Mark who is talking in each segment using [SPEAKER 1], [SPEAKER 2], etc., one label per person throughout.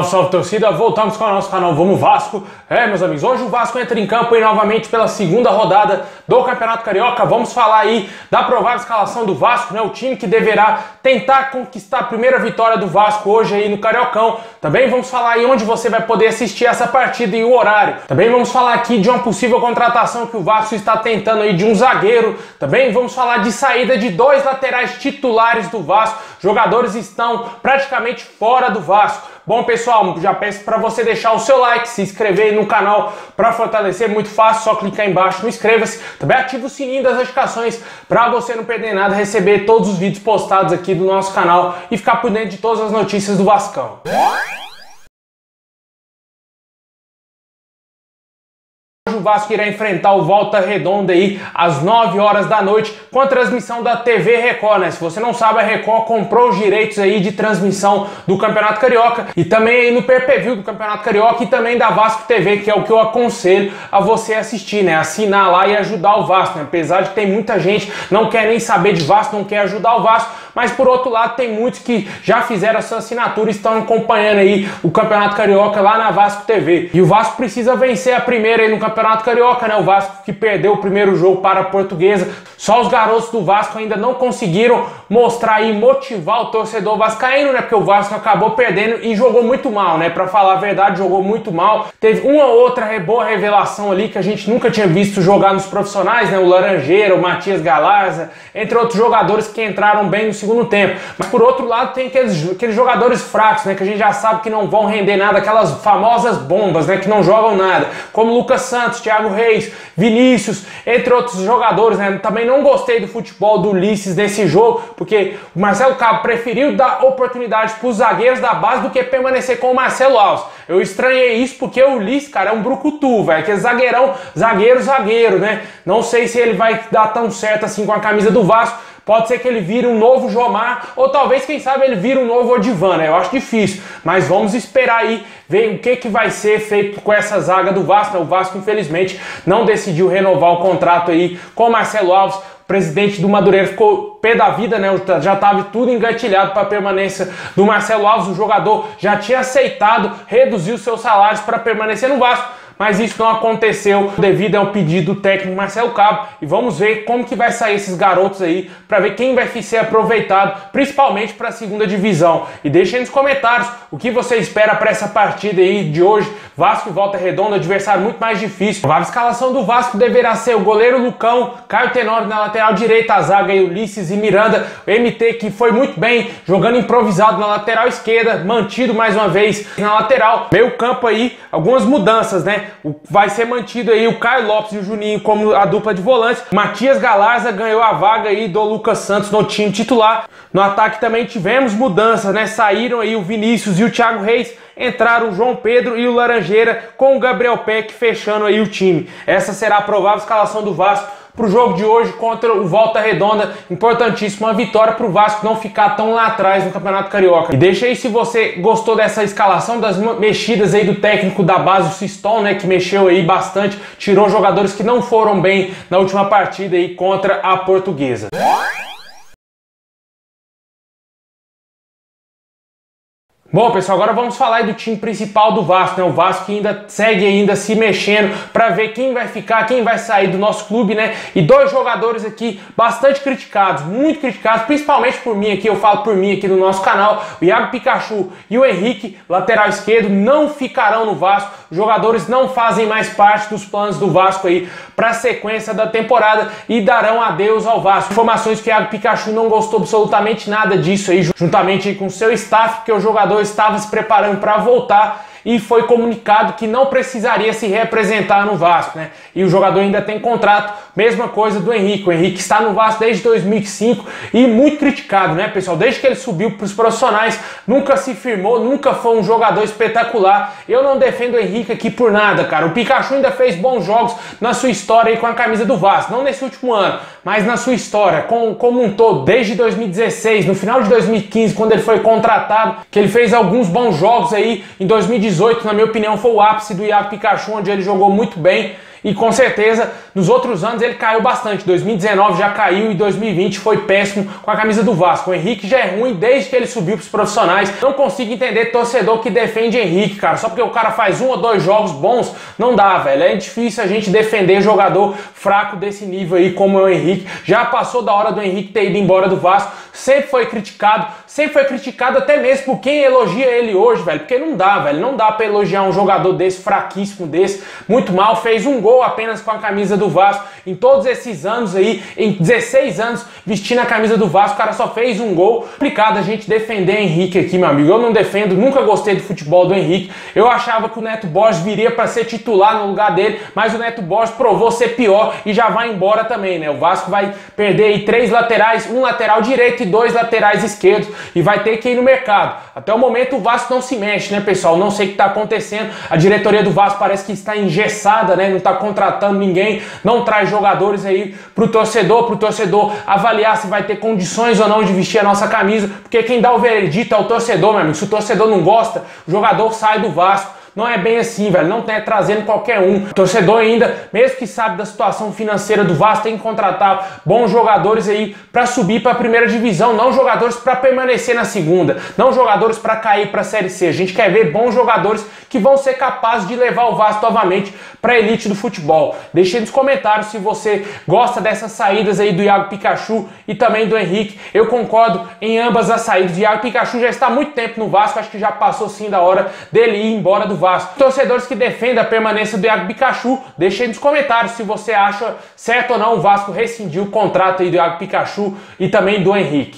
[SPEAKER 1] Salve torcida, voltamos com o nosso canal Vamos Vasco. Meus amigos, hoje o Vasco entra em campo aí novamente pela segunda rodada do Campeonato Carioca. Vamos falar aí da provável escalação do Vasco, né? O time que deverá tentar conquistar a primeira vitória do Vasco hoje aí no Cariocão. Também vamos falar aí onde você vai poder assistir essa partida e o horário. Também vamos falar aqui de uma possível contratação que o Vasco está tentando aí de um zagueiro. Também vamos falar de saída de dois laterais titulares do Vasco. Jogadores estão praticamente fora do Vasco. Bom, pessoal, já peço para você deixar o seu like, se inscrever no canal para fortalecer, muito fácil, só clicar embaixo no inscreva-se. Também ativa o sininho das notificações para você não perder nada, receber todos os vídeos postados aqui do nosso canal e ficar por dentro de todas as notícias do Vascão. O Vasco irá enfrentar o Volta Redonda aí às 9 horas da noite com a transmissão da TV Record, né? Se você não sabe, a Record comprou os direitos aí de transmissão do Campeonato Carioca e também aí no pay-per-view do Campeonato Carioca e também da Vasco TV, que é o que eu aconselho a você assistir, né? Assinar lá e ajudar o Vasco, né? Apesar de que tem muita gente que não quer nem saber de Vasco, não quer ajudar o Vasco, mas por outro lado tem muitos que já fizeram a sua assinatura e estão acompanhando aí o Campeonato Carioca lá na Vasco TV. E o Vasco precisa vencer a primeira aí no Campeonato Carioca, né? O Vasco que perdeu o primeiro jogo para a Portuguesa. Só os garotos do Vasco ainda não conseguiram mostrar e motivar o torcedor vascaíno, né? Porque o Vasco acabou perdendo e jogou muito mal, né? Pra falar a verdade, jogou muito mal. Teve uma outra boa revelação ali que a gente nunca tinha visto jogar nos profissionais, né? O Laranjeira, o Matias Galarza, entre outros jogadores que entraram bem no segundo tempo. Mas por outro lado tem aqueles jogadores fracos, né? Que a gente já sabe que não vão render nada, aquelas famosas bombas, né? Que não jogam nada, como Lucas Santos, Thiago Reis, Vinícius, entre outros jogadores, né? Também não gostei do futebol do Ulisses nesse jogo, porque o Marcelo Cabo preferiu dar oportunidades para os zagueiros da base do que permanecer com o Marcelo Alves. Eu estranhei isso porque o Ulisses, cara, é um brucutu, velho, aquele zagueirão, zagueiro, né? Não sei se ele vai dar tão certo assim com a camisa do Vasco. Pode ser que ele vire um novo Jomar, ou talvez, quem sabe, ele vire um novo Odivan, né? Eu acho difícil, mas vamos esperar aí, ver o que vai ser feito com essa zaga do Vasco. O Vasco, infelizmente, não decidiu renovar o contrato aí com o Marcelo Alves. O presidente do Madureira ficou pé da vida, né? Já estava tudo engatilhado para a permanência do Marcelo Alves. O jogador já tinha aceitado reduzir os seus salários para permanecer no Vasco. Mas isso não aconteceu devido ao pedido do técnico Marcelo Cabo. E vamos ver como que vai sair esses garotos aí, para ver quem vai ser aproveitado, principalmente para a segunda divisão. E deixem nos comentários o que você espera para essa partida aí de hoje. Vasco e Volta Redonda, adversário muito mais difícil. A escalação do Vasco deverá ser o goleiro Lucão, Caio Tenório na lateral direita, a zaga aí, Ulisses e Miranda, o MT que foi muito bem, jogando improvisado na lateral esquerda, mantido mais uma vez na lateral. Meio campo aí, algumas mudanças, né? Vai ser mantido aí o Caio Lopes e o Juninho como a dupla de volantes. Matias Galarza ganhou a vaga aí do Lucas Santos no time titular. No ataque também tivemos mudanças, né? Saíram aí o Vinícius e o Thiago Reis. Entraram o João Pedro e o Laranjeira, com o Gabriel Peck fechando aí o time. Essa será a provável escalação do Vasco para o jogo de hoje contra o Volta Redonda. Importantíssima vitória para o Vasco não ficar tão lá atrás no Campeonato Carioca. E deixa aí se você gostou dessa escalação, das mexidas aí do técnico da base, o Siston, né, que mexeu aí bastante, tirou jogadores que não foram bem na última partida aí contra a Portuguesa. Bom, pessoal, agora vamos falar aí do time principal do Vasco, né? O Vasco ainda segue ainda se mexendo para ver quem vai ficar, quem vai sair do nosso clube, né? E dois jogadores aqui bastante criticados, muito criticados, principalmente por mim aqui, eu falo por mim aqui no nosso canal, o Iago Pikachu e o Henrique, lateral esquerdo, não ficarão no Vasco. Os jogadores não fazem mais parte dos planos do Vasco aí para a sequência da temporada e darão adeus ao Vasco. Informações que o Iago Pikachu não gostou absolutamente nada disso aí, juntamente aí com o seu staff, porque o jogador estava se preparando para voltar e foi comunicado que não precisaria se representar no Vasco, né? E o jogador ainda tem contrato, mesma coisa do Henrique. O Henrique está no Vasco desde 2005 e muito criticado, né, pessoal? Desde que ele subiu para os profissionais, nunca se firmou, nunca foi um jogador espetacular. Eu não defendo o Henrique aqui por nada, cara. O Pikachu ainda fez bons jogos na sua história aí com a camisa do Vasco, não nesse último ano, mas na sua história, como um todo, desde 2016, no final de 2015, quando ele foi contratado, que ele fez alguns bons jogos aí. Em 2018, na minha opinião, foi o ápice do Iago Pikachu, onde ele jogou muito bem. e com certeza nos outros anos ele caiu bastante. 2019 já caiu e 2020 foi péssimo com a camisa do Vasco. O Henrique já é ruim desde que ele subiu para os profissionais. Não consigo entender torcedor que defende Henrique, cara, só porque o cara faz 1 ou 2 jogos bons, não dá, velho. É difícil a gente defender jogador fraco desse nível aí como é o Henrique. Já passou da hora do Henrique ter ido embora do Vasco. Sempre foi criticado até mesmo por quem elogia ele hoje, velho, porque não dá, velho, não dá pra elogiar um jogador desse, fraquíssimo desse, muito mal, fez um gol apenas com a camisa do Vasco, em todos esses anos aí, em 16 anos vestindo a camisa do Vasco, o cara só fez um gol. Complicado a gente defender Henrique aqui, meu amigo, eu não defendo, nunca gostei do futebol do Henrique, eu achava que o Neto Borges viria pra ser titular no lugar dele, mas o Neto Borges provou ser pior e já vai embora também, né, o Vasco vai perder aí 3 laterais, um lateral direito e 2 laterais esquerdos, e vai ter que ir no mercado. Até o momento o Vasco não se mexe, né, pessoal? Não sei o que está acontecendo. A diretoria do Vasco parece que está engessada, né? Não está contratando ninguém, não traz jogadores aí pro torcedor avaliar se vai ter condições ou não de vestir a nossa camisa, porque quem dá o veredito é o torcedor, meu amigo. Se o torcedor não gosta, o jogador sai do Vasco. Não é bem assim, velho, não tem trazendo qualquer um. O torcedor ainda, mesmo que sabe da situação financeira do Vasco, tem que contratar bons jogadores aí para subir para a primeira divisão, não jogadores para permanecer na segunda, não jogadores para cair para a Série C. A gente quer ver bons jogadores que vão ser capazes de levar o Vasco novamente para a elite do futebol. Deixe nos comentários se você gosta dessas saídas aí do Iago Pikachu e também do Henrique. Eu concordo em ambas as saídas. O Iago Pikachu já está há muito tempo no Vasco, acho que já passou sim da hora dele ir embora do Vasco. Torcedores que defendem a permanência do Iago Pikachu, deixe aí nos comentários se você acha certo ou não o Vasco rescindir o contrato aí do Iago Pikachu e também do Henrique.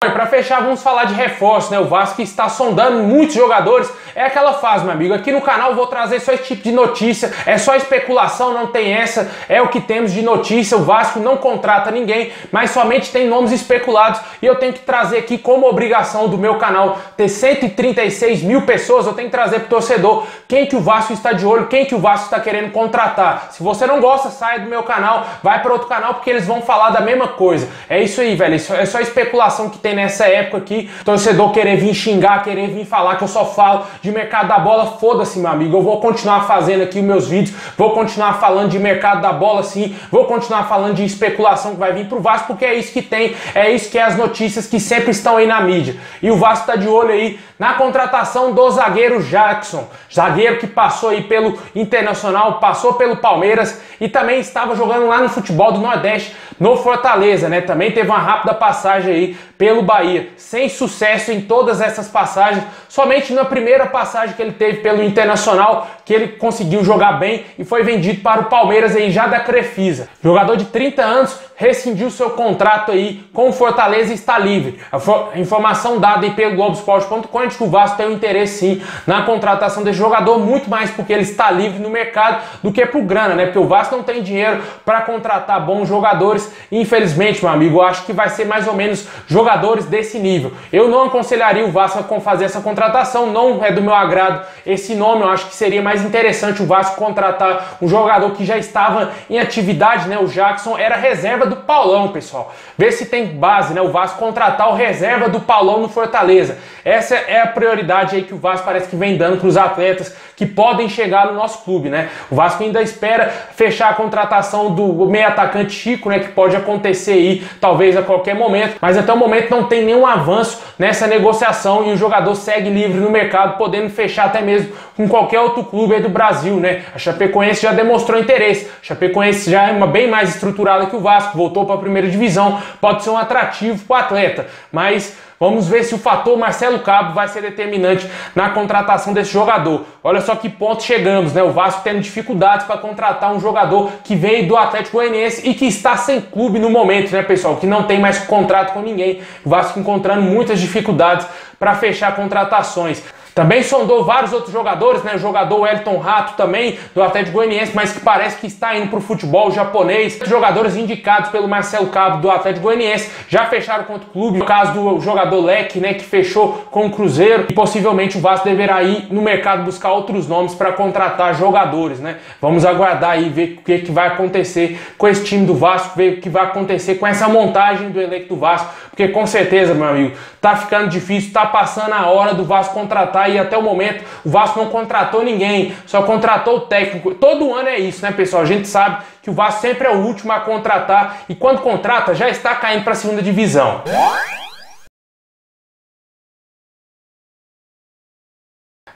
[SPEAKER 1] Para fechar, vamos falar de reforço, né? O Vasco está sondando muitos jogadores. É aquela fase, meu amigo. Aqui no canal eu vou trazer só esse tipo de notícia. É só especulação, não tem essa. É o que temos de notícia. O Vasco não contrata ninguém, mas somente tem nomes especulados. E eu tenho que trazer aqui como obrigação do meu canal ter 136 mil pessoas. Eu tenho que trazer para o torcedor quem que o Vasco está de olho, quem que o Vasco está querendo contratar. Se você não gosta, sai do meu canal, vai para outro canal, porque eles vão falar da mesma coisa. É isso aí, velho. É só especulação que tem nessa época aqui, torcedor querer vir xingar, querer vir falar que eu só falo de mercado da bola, foda-se, meu amigo, eu vou continuar fazendo aqui os meus vídeos, vou continuar falando de mercado da bola sim, vou continuar falando de especulação que vai vir pro Vasco, porque é isso que tem, é isso que é as notícias que sempre estão aí na mídia. E o Vasco tá de olho aí na contratação do zagueiro Jackson, zagueiro que passou aí pelo Internacional, passou pelo Palmeiras e também estava jogando lá no futebol do Nordeste, no Fortaleza, né? Também teve uma rápida passagem aí pelo Bahia, sem sucesso em todas essas passagens, somente na primeira passagem que ele teve pelo Internacional, que ele conseguiu jogar bem e foi vendido para o Palmeiras aí já da Crefisa. Jogador de 30 anos, rescindiu seu contrato aí com o Fortaleza e está livre. A informação dada aí pelo Globoesporte.com é de que o Vasco tem um interesse sim na contratação desse jogador, muito mais porque ele está livre no mercado do que por grana, né? Porque o Vasco não tem dinheiro para contratar bons jogadores. Infelizmente, meu amigo, eu acho que vai ser mais ou menos jogadores desse nível. Eu não aconselharia o Vasco a fazer essa contratação, não é do meu agrado esse nome. Eu acho que seria mais interessante o Vasco contratar um jogador que já estava em atividade, né? O Jackson era reserva do Paulão, pessoal. Vê se tem base, né? O Vasco contratar o reserva do Paulão no Fortaleza. Essa é a prioridade aí que o Vasco parece que vem dando para os atletas que podem chegar no nosso clube, né? O Vasco ainda espera fechar a contratação do meio atacante Chico, né? Que pode acontecer aí, talvez a qualquer momento, mas até o momento não tem nenhum avanço nessa negociação e o jogador segue livre no mercado, podendo fechar até mesmo com qualquer outro clube aí do Brasil, né? A Chapecoense já demonstrou interesse. A Chapecoense já é bem mais estruturada que o Vasco, voltou para a primeira divisão, pode ser um atrativo para o atleta, mas vamos ver se o fator Marcelo Cabo vai ser determinante na contratação desse jogador. Olha só que ponto chegamos, né? O Vasco tendo dificuldades para contratar um jogador que veio do Atlético Goianiense e que está sem clube no momento, né, pessoal? Que não tem mais contrato com ninguém. O Vasco encontrando muitas dificuldades para fechar contratações. Também sondou vários outros jogadores, né? O jogador Wellington Rato também, do Atlético Goianiense, mas que parece que está indo para o futebol japonês. Jogadores indicados pelo Marcelo Cabo do Atlético Goianiense já fecharam contra o clube. No caso do jogador Leque, né? Que fechou com o Cruzeiro. E possivelmente o Vasco deverá ir no mercado buscar outros nomes para contratar jogadores, né? Vamos aguardar aí, ver o que vai acontecer com esse time do Vasco, ver o que vai acontecer com essa montagem do elenco do Vasco. Porque com certeza, meu amigo, tá ficando difícil, tá passando a hora do Vasco contratar contratar e até o momento o Vasco não contratou ninguém, só contratou o técnico. Todo ano é isso, né, pessoal? A gente sabe que o Vasco sempre é o último a contratar e quando contrata já está caindo para a segunda divisão.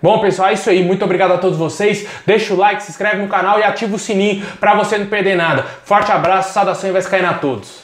[SPEAKER 1] Bom, pessoal, é isso aí. Muito obrigado a todos vocês. Deixa o like, se inscreve no canal e ativa o sininho para você não perder nada. Forte abraço, saudação e vascaína a todos.